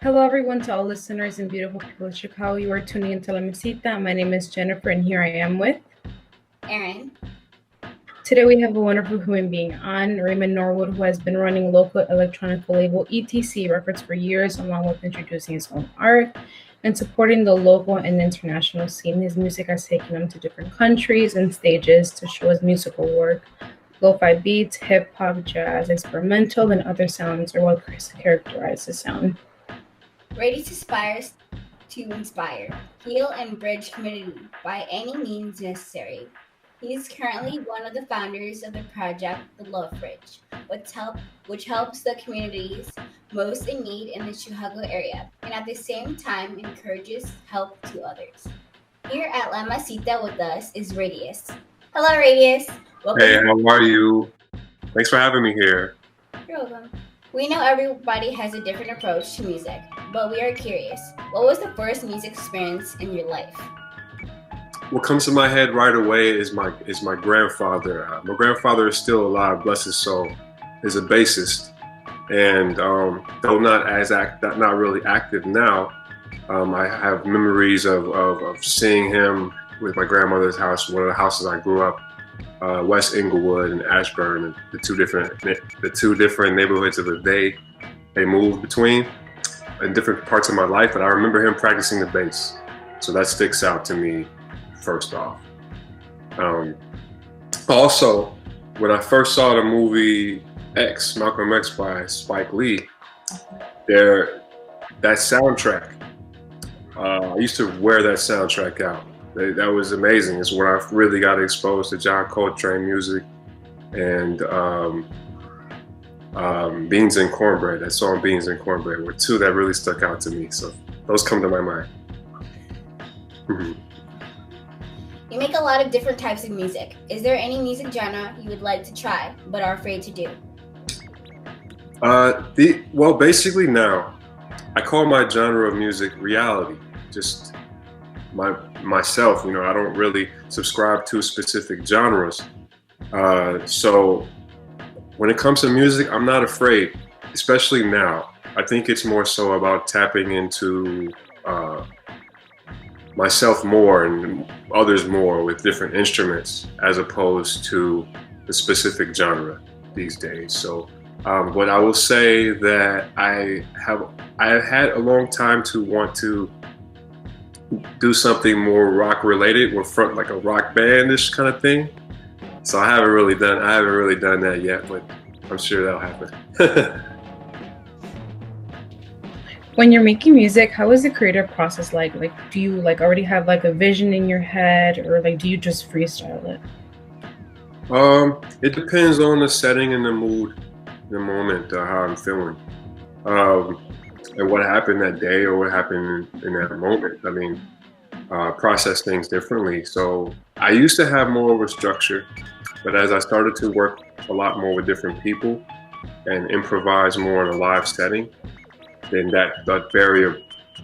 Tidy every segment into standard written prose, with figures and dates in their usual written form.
Hello, everyone, to all listeners in beautiful people of Chicago. You are tuning into Mesita. My name is Jennifer, and here I am with Aaron. Today we have a wonderful human being on, Raymond Norwood, who has been running local electronic label ETC Records for years, along with introducing his own art and supporting the local and international scene. His music has taken him to different countries and stages to show his musical work. Lo-fi beats, hip-hop, jazz, experimental, and other sounds are what characterize the sound. Radius aspires to inspire, heal, and bridge community by any means necessary. He is currently one of the founders of the project The Love Bridge, which helps the communities most in need in the Chicago area, and at the same time encourages help to others. Here at La Mesita with us is Radius. Hello, Radius. Welcome. Hey, how are you? Thanks for having me here. You're welcome. We know everybody has a different approach to music, but we are curious. What was the first music experience in your life? What comes to my head right away is my grandfather. My grandfather is still alive, bless his soul. He's a bassist, and though not really active now, I have memories of seeing him with my grandmother's house, one of the houses I grew up. West Inglewood and Ashburn, and the two different neighborhoods of they moved between in different parts of my life. But I remember him practicing the bass, so that sticks out to me first off. Also, when I first saw the movie Malcolm X by Spike Lee, that soundtrack, I used to wear that soundtrack out. That was amazing. It's when I really got exposed to John Coltrane music and Beans and Cornbread. That song Beans and Cornbread were two that really stuck out to me. So those come to my mind. Mm-hmm. You make a lot of different types of music. Is there any music genre you would like to try but are afraid to do? Well, basically now, I call my genre of music reality. Just myself, I don't really subscribe to specific genres. So when it comes to music, I'm not afraid, especially now. I think it's more so about tapping into myself more and others more with different instruments as opposed to the specific genre these days. So what I will say that I have had a long time to want to do something more rock related, or front like a rock bandish kind of thing. So I haven't really done that yet, but I'm sure that'll happen. When you're making music, how is the creative process like? Like, do you already have a vision in your head, or do you just freestyle it? It depends on the setting and the mood, the moment, how I'm feeling. And what happened that day or what happened in that moment. I mean, process things differently. So I used to have more of a structure, but as I started to work a lot more with different people and improvise more in a live setting, then that barrier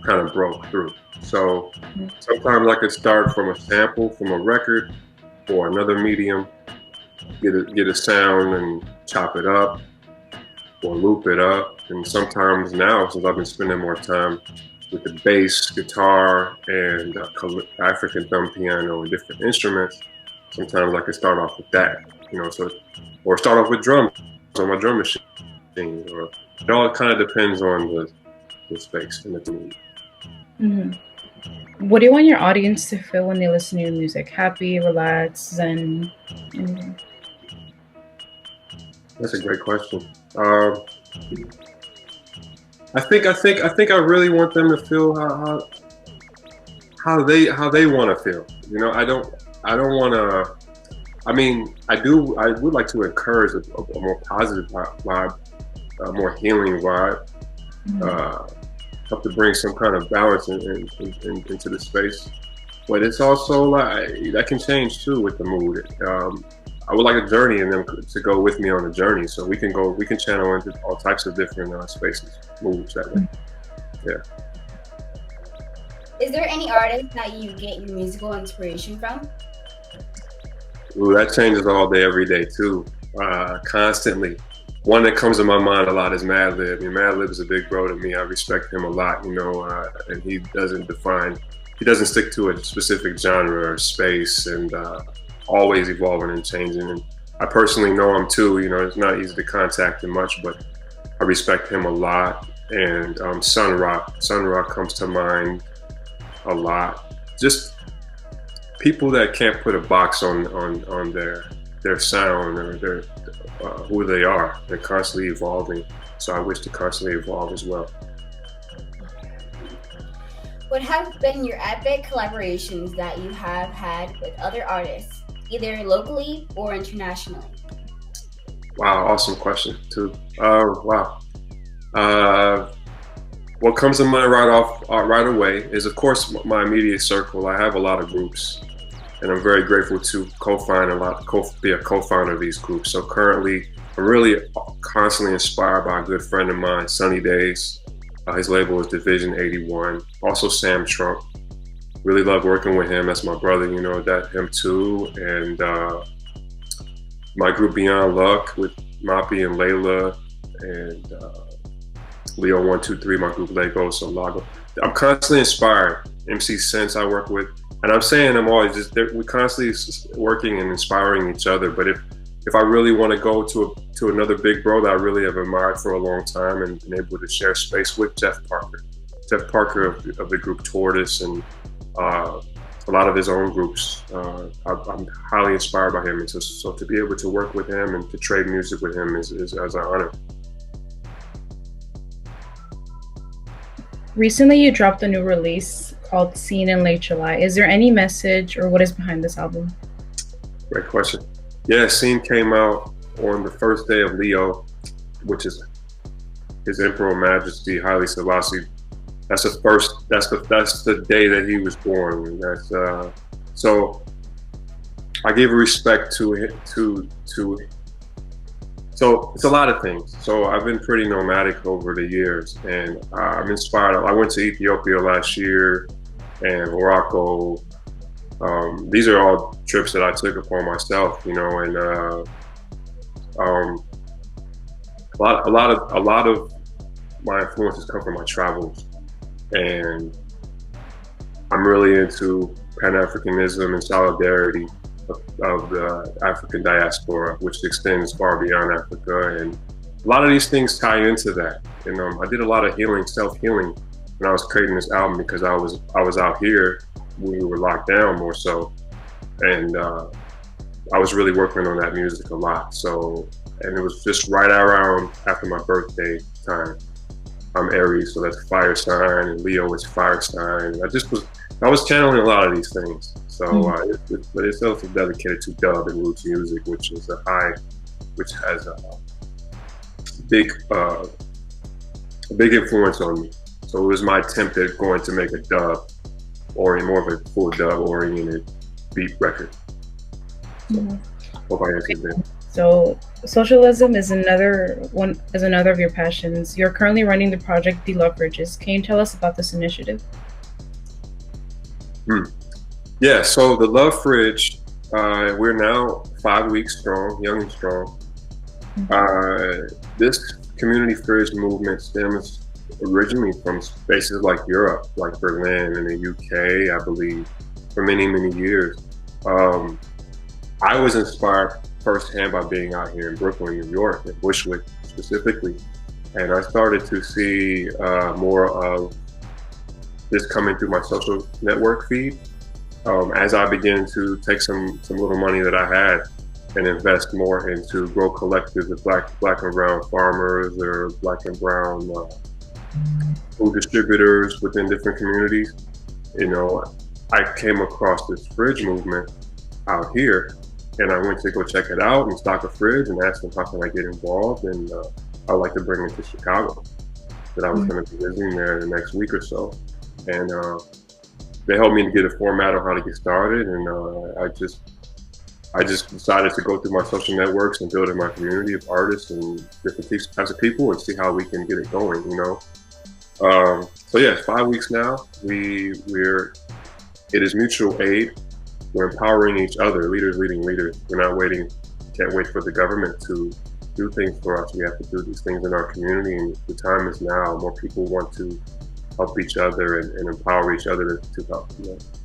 kind of broke through. So sometimes I could start from a sample from a record or another medium, get a sound and chop it up or loop it up. And sometimes now, since I've been spending more time with the bass, guitar, and African thumb piano and different instruments, sometimes I can start off with that, or start off with drums on my drum machine, or it all kind of depends on the space and the mood. Mm-hmm. What do you want your audience to feel when they listen to your music? Happy, relaxed, zen? That's a great question. I think I really want them to feel how they want to feel. I don't want to. I mean, I would like to encourage a more positive vibe, a more healing vibe. Help to bring some kind of balance into the space, but it's also that can change too with the mood. I would like a journey and them to go with me on the journey, so we can channel into all types of different spaces, moods that way. Yeah. Is there any artist that you get your musical inspiration from? Ooh, that changes all day, every day too, constantly. one that comes to my mind a lot is Madlib. I mean, Madlib is a big bro to me. I respect him a lot, you know, and he doesn't stick to a specific genre or space, and always evolving and changing. And I personally know him too. You know, it's not easy to contact him much, but I respect him a lot. And Sun Ra comes to mind a lot. Just people that can't put a box on their sound or their who they are. They're constantly evolving. So I wish to constantly evolve as well. What have been your epic collaborations that you have had with other artists, either locally or internationally? Wow, awesome question too. Wow. What comes to mind right away is, of course, my immediate circle. I have a lot of groups, and I'm very grateful to be a co-founder of these groups. So currently, I'm really constantly inspired by a good friend of mine, Sunny Days. His label is Division 81. Also Sam Trump. Really love working with him. That's my brother, you know, him too. And my group Beyond Luck with Moppy and Layla, and Leo 123, my group Lego, so Lago. I'm constantly inspired. MC Sense I work with, and I'm saying I'm always we're constantly working and inspiring each other. But if I really want to go to another big bro that I really have admired for a long time and been able to share space with, Jeff Parker. Jeff Parker of the group Tortoise, and a lot of his own groups. I'm highly inspired by him, and so to be able to work with him and to trade music with him is an honor. Recently, you dropped a new release called Seen in Late July. Is there any message or what is behind this album? Great question. Yeah, Seen came out on the first day of Leo, which is His Emperor Majesty Haile Selassie. That's the day that he was born. So I gave respect to So it's a lot of things. So I've been pretty nomadic over the years, and I'm inspired. I went to Ethiopia last year and Morocco. These are all trips that I took upon myself, you know, and a lot of my influences come from my travels, and I'm really into Pan-Africanism and solidarity of the African diaspora, which extends far beyond Africa, and a lot of these things tie into that. And I did a lot of healing, self-healing, when I was creating this album, because I was out here when we were locked down more so, and I was really working on that music a lot. So, and it was just right around after my birthday time. I'm Aries, so that's fire sign, and Leo is fire sign. I was channeling a lot of these things. So, but it's also dedicated to dub and roots music, which has a big influence on me. So it was my attempt at going to make a dub, or more of a full dub-oriented beat record. So, hope I answered that. So socialism is another of your passions. You're currently running the project The Love Bridges. Can you tell us about this initiative? Yeah, so the Love Fridge, we're now 5 weeks strong, young and strong. This community fridge movement stems originally from spaces like Europe, like Berlin and the UK, I believe, for many, many years. I was inspired firsthand by being out here in Brooklyn, New York, in Bushwick specifically. And I started to see more of this coming through my social network feed. As I began to take some little money that I had and invest more into grow collectives of black and brown farmers or black and brown food distributors within different communities, you know, I came across this fridge movement out here, and I went to go check it out and stock a fridge and asked them how can I get involved, and I'd like to bring it to Chicago. That I was going to be visiting there in the next week or so, and they helped me to get a format on how to get started, and I just decided to go through my social networks and build in my community of artists and different types of people and see how we can get it going, you know. So yeah, 5 weeks now. It is mutual aid. We're empowering each other, leaders leading leaders. We're not waiting, can't wait for the government to do things for us. We have to do these things in our community, and the time is now. More people want to help each other and empower each other to help.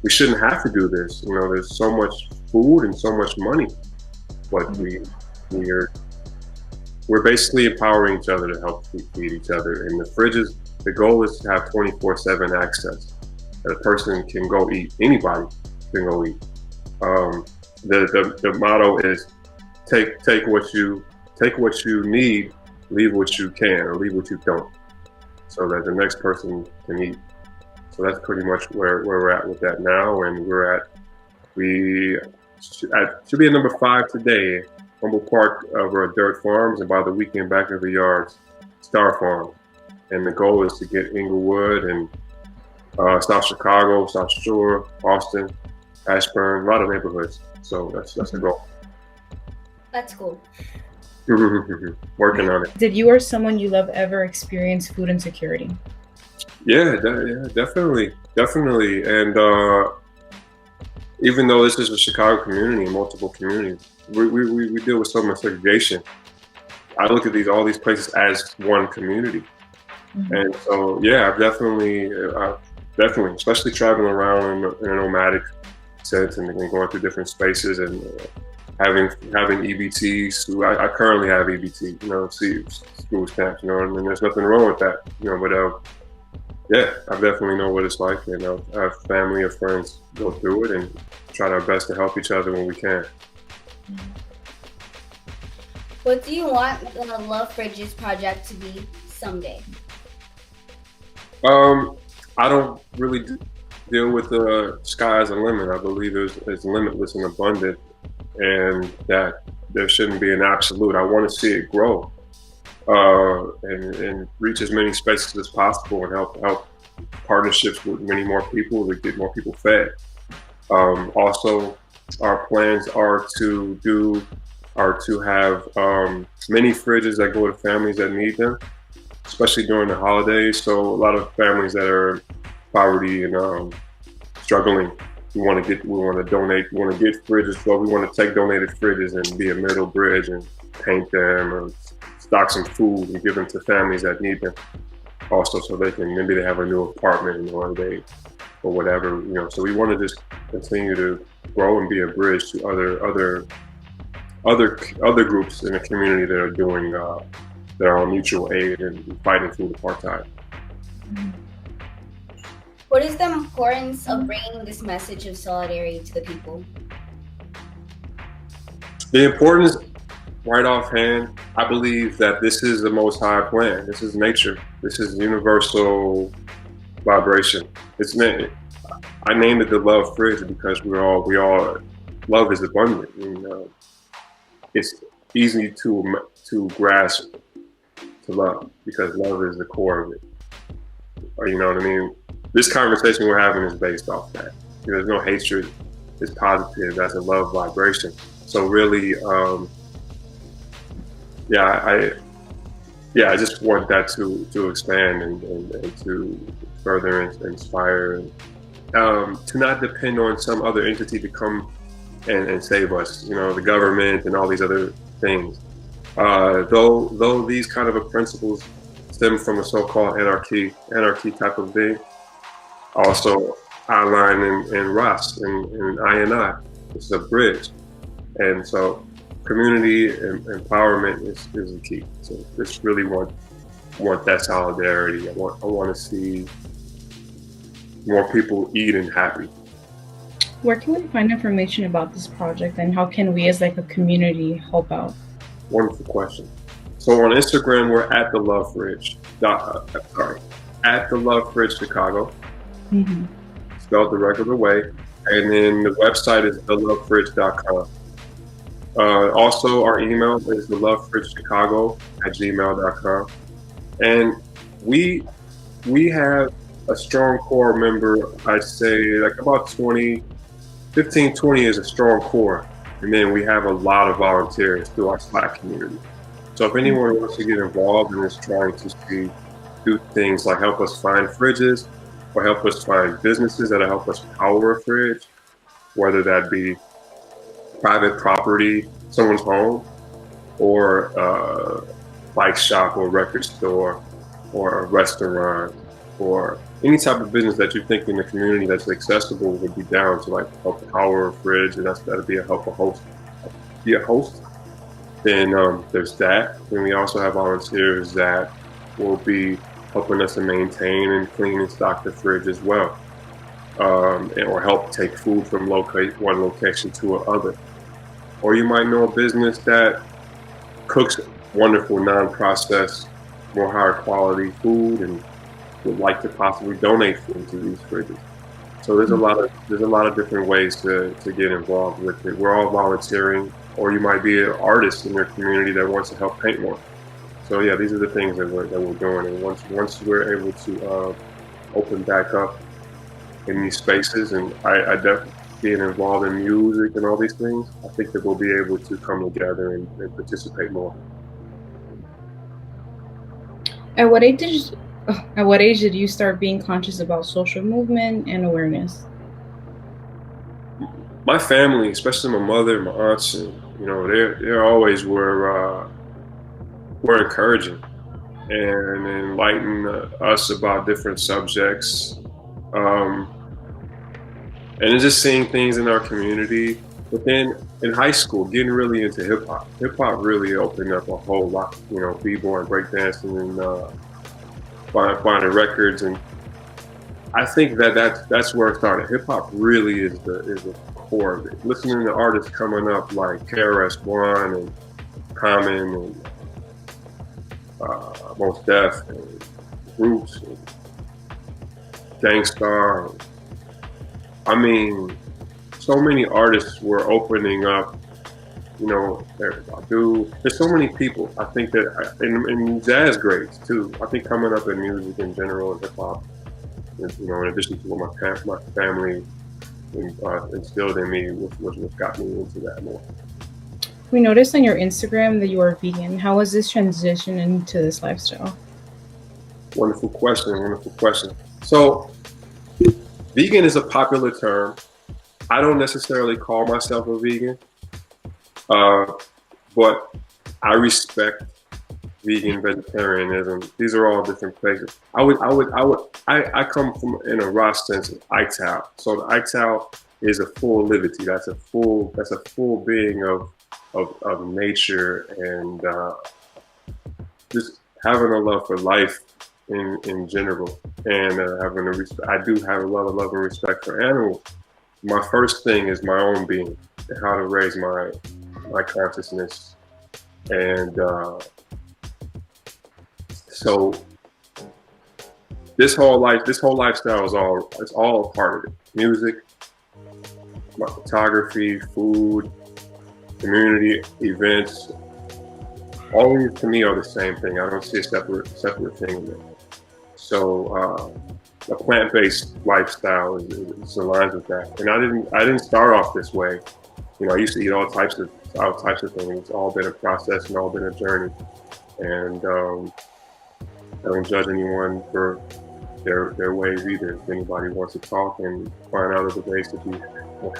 We shouldn't have to do this. There's so much food and so much money, but we're basically empowering each other to help feed each other. And the goal is to have 24/7 access. That a person can go eat. Anybody can go eat. The motto is take what you need, leave what you can, or leave what you don't, so that the next person can eat. So that's pretty much where we're at with that now, and we should be at number 5 today. Humble Park over at Dirt Farms, and by the weekend back of the yards, Star Farm. And the goal is to get Inglewood and South Chicago, South Shore, Austin, Ashburn, a lot of neighborhoods. So that's the goal. That's cool. Working on it. Did you or someone you love ever experience food insecurity? Yeah, definitely. And even though this is a Chicago community and multiple communities, we deal with so much segregation. I look at all these places as one community. Mm-hmm. And so, yeah, I've definitely, especially traveling around in a nomadic sense and going through different spaces and having EBTs. I currently have EBT, school stamps, and there's nothing wrong with that, but yeah, I definitely know what it's like, and I have family or friends go through it and try our best to help each other when we can. What do you want the Love Fridges project to be someday? I don't really deal with the sky as a limit. I believe it's limitless and abundant, and that there shouldn't be an absolute. I want to see it grow and reach as many spaces as possible and help partnerships with many more people to get more people fed. Also, our plans are to have many fridges that go to families that need them, especially during the holidays. So a lot of families that are in poverty and struggling, we want to donate. We want to get fridges, so we want to take donated fridges and be a middle bridge and paint them or stock some food and give them to families that need them. Also, so maybe they have a new apartment or whatever, So we want to just continue to grow and be a bridge to other groups in the community that are doing that are on mutual aid and fighting food apartheid. What is the importance of bringing this message of solidarity to the people? The importance, right offhand, I believe that this is the Most High plan. This is nature. This is universal vibration. I named it the Love Fridge because we all love is abundant. And, it's easy to grasp to love because love is the core of it. Or, you know what I mean? This conversation we're having is based off that. There's no hatred. It's positive. That's a love vibration. So really, I just want that to expand and to further inspire, and to not depend on some other entity to come and save us. The government and all these other things. Though these kind of principles stem from a so-called anarchy type of thing. Also, outlined in Ras and I. It's a bridge, and so community and empowerment is the key. So just really want that solidarity. I want to see more people eating happy. Where can we find information about this project, and how can we as a community help out? Wonderful question. So on Instagram, we're at the Love Fridge. At the Love Fridge Chicago. Mm-hmm. Spelled the regular way. And then the website is thelovefridge.com. Also, our email is thelovefridgechicago@gmail.com. And we have a strong core member. I'd say about 20 is a strong core. And then we have a lot of volunteers through our Slack community. So if anyone wants to get involved and is trying to do things like help us find fridges or help us find businesses that'll help us power a fridge, whether that be private property, someone's home, or a bike shop or record store or a restaurant or any type of business that you think in the community that's accessible would be down to like help power a fridge, and that'd be a helpful host. Be a host. Then there's that. Then we also have volunteers that will be helping us to maintain and clean and stock the fridge as well, or help take food from one location to another. Or you might know a business that cooks wonderful non-processed, more higher quality food and would like to possibly donate food to these fridges. So there's a lot of different ways to get involved with it. We're all volunteering, or you might be an artist in your community that wants to help paint more. So yeah, these are the things that we're doing. And once we're able to open back up in these spaces, and I definitely being involved in music and all these things, I think that we'll be able to come together and participate more. At what age did you start being conscious about social movement and awareness? My family, especially my mother and my aunts, and they always were encouraging and enlightening us about different subjects, and just seeing things in our community. But then in high school, getting really into hip hop. Hip hop really opened up a whole lot, b-boy and breakdancing and finding records, and I think that's where it started. Hip hop really is the core of it. Listening to artists coming up like KRS-One and Common and Most Def and Roots and Gangstar. I mean, so many artists were opening up. There's so many people. I think that in jazz grades too. I think coming up in music in general and hip hop, in addition to what my family instilled in me, which got me into that more. We noticed on your Instagram that you are vegan. How was this transition into this lifestyle? Wonderful question. So, vegan is a popular term. I don't necessarily call myself a vegan, but I respect vegan, vegetarianism. These are all different places. I come from, in a raw sense, of ITAL. So the ITAL is a full liberty. That's a full being of nature and just having a love for life in general, and I do have a lot of love and respect for animals. My first thing is my own being and how to raise my consciousness, and so this whole lifestyle is all a part of it. Music, my photography, food, community events. All these to me are the same thing. I don't see a separate thing in it. So a plant-based lifestyle is aligned with that. And I didn't start off this way. I used to eat all types of things. It's all been a process and all been a journey. And I don't judge anyone for their ways either. If anybody wants to talk and find out other ways to be more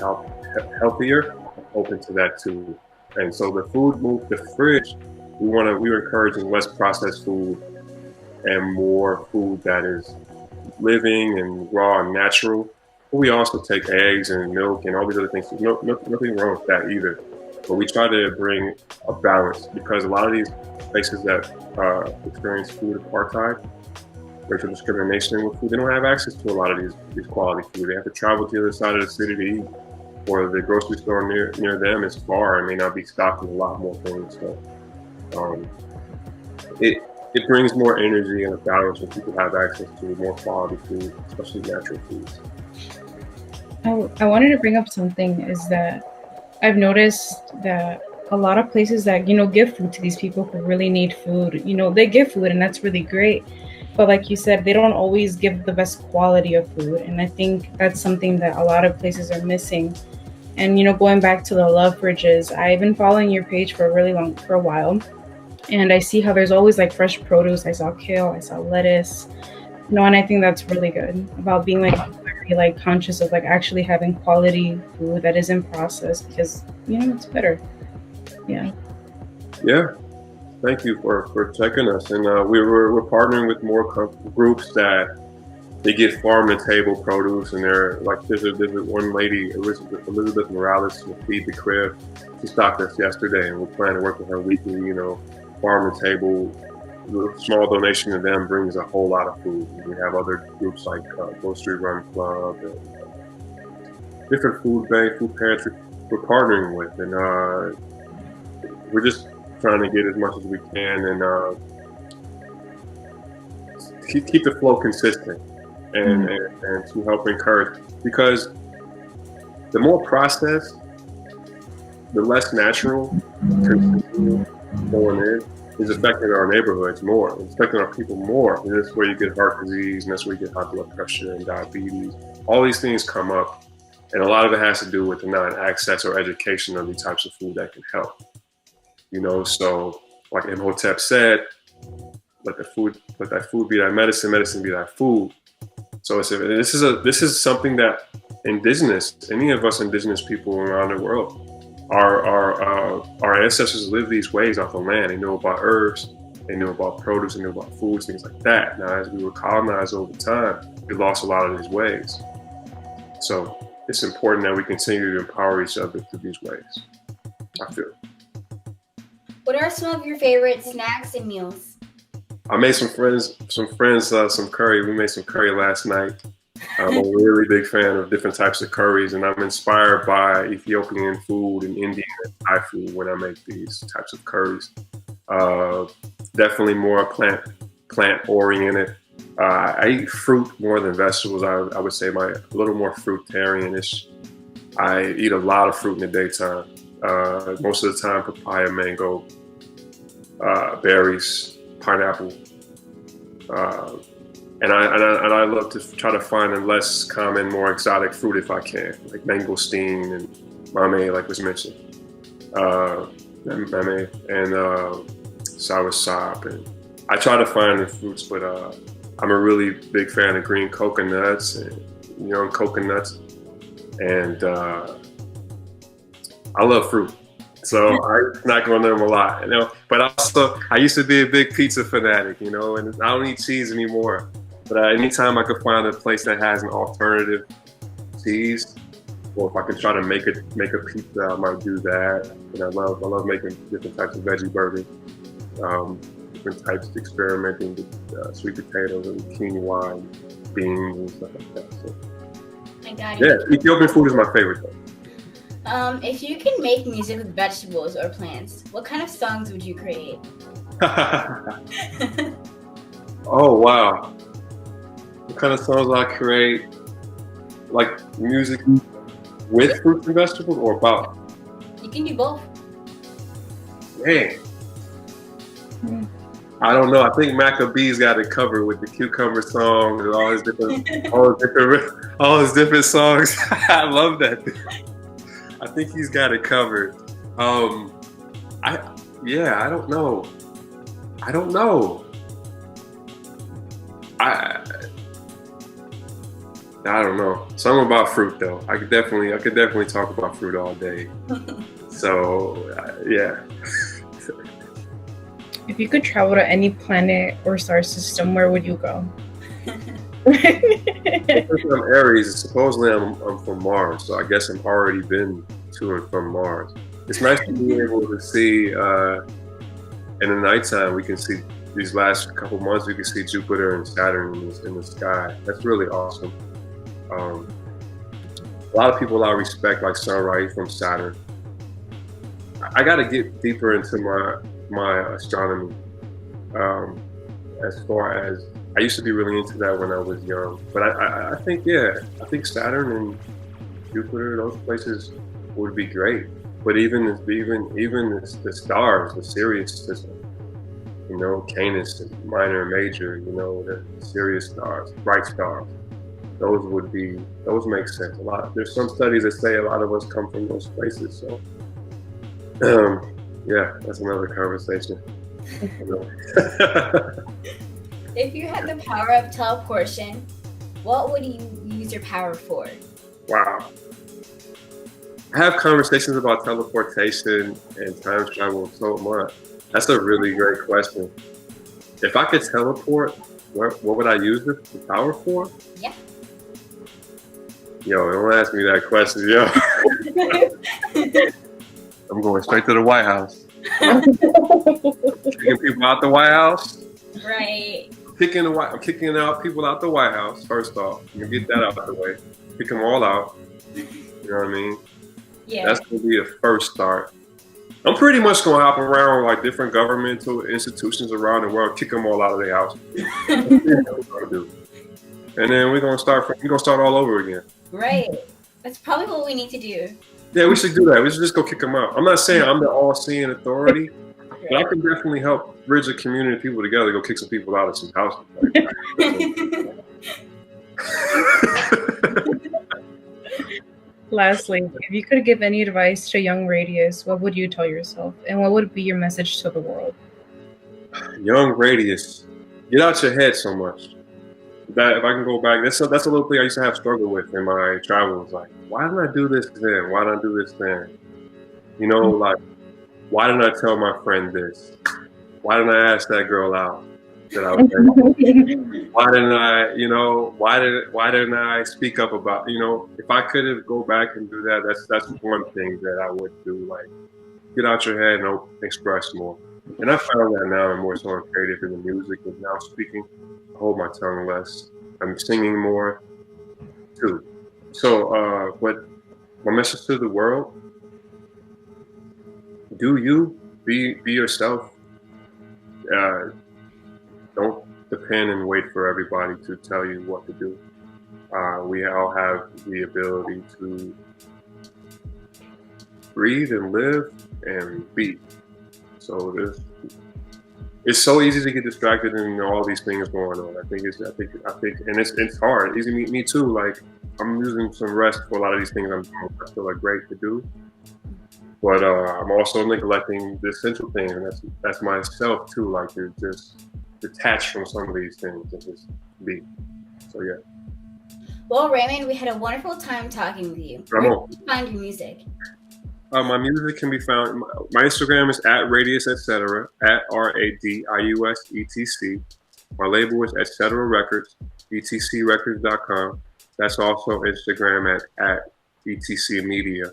healthier, I'm open to that too. And so the fridge, we're encouraging less processed food and more food that is living and raw and natural. But we also take eggs and milk and all these other things. Nothing wrong with that either. But we try to bring a balance, because a lot of these places that experience food apartheid, racial discrimination with food, they don't have access to a lot of these quality food. They have to travel to the other side of the city to eat, or the grocery store near them is far and may not be stocking a lot more things. So it brings more energy and a balance when people have access to more quality food, especially natural foods. I wanted to bring up something, is that I've noticed that a lot of places that, give food to these people who really need food, they give food, and that's really great. But like you said, they don't always give the best quality of food. And I think that's something that a lot of places are missing. And, going back to the love fridges, I've been following your page for a while. And I see how there's always like fresh produce. I saw kale, I saw lettuce, and I think that's really good about being very conscious of actually having quality food that isn't processed, because, it's better. Yeah. Yeah. Thank you for checking us. And we're partnering with more groups that they get farm to table produce, and they're like there's one lady, Elizabeth Morales, from Feed the Crib. She stopped us yesterday, and we're planning to work with her weekly. Farm to table. The small donation to them brings a whole lot of food. We have other groups like Grocery Run Club and different food bank, food pantry we're partnering with, and we're just trying to get as much as we can and keep the flow consistent and to help encourage, because the more processed, the less natural going in is affecting our neighborhoods more. It's affecting our people more. And that's where you get heart disease, and that's where you get high blood pressure and diabetes. All these things come up, and a lot of it has to do with the non-access or education of these types of food that can help. So like Imhotep said, let that food be thy medicine, medicine be thy food. So this is something that any of us indigenous people around the world, our ancestors lived these ways off the land. They knew about herbs, they knew about produce, they knew about foods, things like that. Now, as we were colonized over time, we lost a lot of these ways. So it's important that we continue to empower each other through these ways, I feel. What are some of your favorite snacks and meals? I made some friends some curry. We made some curry last night. I'm a really big fan of different types of curries, and I'm inspired by Ethiopian food and Indian and Thai food when I make these types of curries. Definitely more plant oriented. I eat fruit more than vegetables. I would say a little more fruitarian-ish. I eat a lot of fruit in the daytime. Most of the time, papaya, mango, berries, pineapple. And I love to try to find a less common, more exotic fruit if I can, like mangosteen and mame, like was mentioned, mame and soursop. And I try to find the fruits, but I'm a really big fan of green coconuts and young coconuts, and I love fruit. So I snack on them a lot, But also, I used to be a big pizza fanatic, and I don't eat cheese anymore. But anytime I could find a place that has an alternative cheese, or if I could try to make a pizza, I might do that. And I love making different types of veggie burgers, different types of experimenting with sweet potatoes and quinoa and beans and stuff like that. So, I got it. Yeah, Ethiopian food is my favorite though. If you can make music with vegetables or plants, what kind of songs would you create? Oh, wow. What kind of songs I create? Like music with fruits and vegetables or about? You can do both. Dang. I don't know. I think Maccabee's got it covered with the cucumber song and all his different songs. I love that. I think he's got it covered. I don't know. I don't know. Something about fruit though. I could definitely talk about fruit all day. So yeah. If you could travel to any planet or star system, where would you go? I'm Aries. Supposedly I'm from Mars, so I guess I've already been to and from Mars. It's nice to be able to see in the nighttime. We can see these last couple months. We can see Jupiter and Saturn in the sky. That's really awesome. A lot of people I respect, like Sunrise from Saturn. I got to get deeper into my astronomy. As far as I used to be really into that when I was young, but I think Saturn and Jupiter, those places would be great. But even the stars, the Sirius system, Canis, minor and major, the Sirius stars, bright stars, those make sense a lot. There's some studies that say a lot of us come from those places. So yeah, that's another conversation. If you had the power of teleportation, what would you use your power for? Wow. I have conversations about teleportation and time travel so much. That's a really great question. If I could teleport, what would I use the power for? Yeah. Yo, don't ask me that question, yo. I'm going straight to the White House. Kicking people out the White House. Right. I'm kicking out people out the White House, first off. You get that out of the way. Kick them all out. You know what I mean? Yeah. That's going to be the first start. I'm pretty much going to hop around like different governmental institutions around the world, kick them all out of their house. And then we're going to start all over again. Right. That's probably what we need to do. Yeah, we should do that. We should just go kick them out. I'm not saying I'm the all-seeing authority, but I can definitely help bridge a community of people together, go kick some people out of some houses. Lastly, if you could give any advice to young Radius, what would you tell yourself? And what would be your message to the world? Young Radius, get out your head so much. That if I can go back, that's a little thing I used to have struggle with in my travels. Like, why didn't I do this then? Why didn't I do this then? You know, like, why didn't I tell my friend this? Why didn't I ask that girl out that I was dating? Why didn't I, you know, why didn't I speak up about, you know, if I could go back and do that, that's one thing that I would do. Like, get out your head and express more. And I found that now I'm more so creative in the music and now speaking. I hold my tongue less. I'm singing more too. So what my message to the world, do you be yourself. Don't depend and wait for everybody to tell you what to do. We all have the ability to breathe and live and be. So it's so easy to get distracted and all these things going on. I think, and it's hard. Easy, me too. Like, I'm using some rest for a lot of these things I'm doing. I feel like great to do, but I'm also neglecting the essential things, and that's myself too. Like, to just detach from some of these things and just be. So yeah. Well, Raymond, we had a wonderful time talking with you. Ramón, where can you find your music? My music can be found. My Instagram is @Radius Etc. @RADIUSETC. My label is Etc Records, etcrecords.com. That's also Instagram at ETC Media.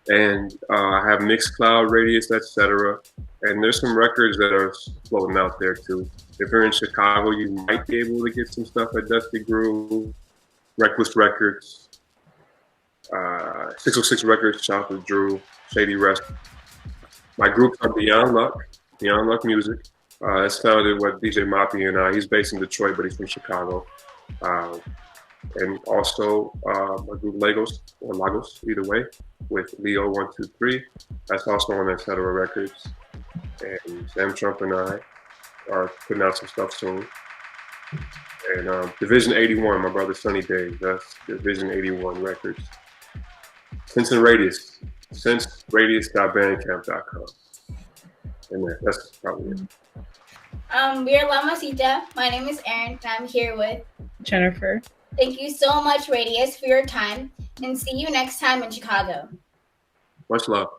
And I have Mixcloud, Radius Etc. And there's some records that are floating out there too. If you're in Chicago, you might be able to get some stuff at Dusty Groove, Reckless Records. 606 Records, shout out to Drew, Shady Rest. My groups are Beyond Luck Music. It's founded with DJ Moppy and he's based in Detroit, but he's from Chicago. And also my group Lagos, either way, with Leo 123. That's also on Etc Records. And Sam Trump and I are putting out some stuff soon. And Division 81, my brother Sunny Dave, that's Division 81 Records. Sense Radius.bandcamp.com. And that's probably it. We are La Mesita. My name is Erin, and I'm here with Jennifer. Thank you so much, Radius, for your time, and see you next time in Chicago. Much love.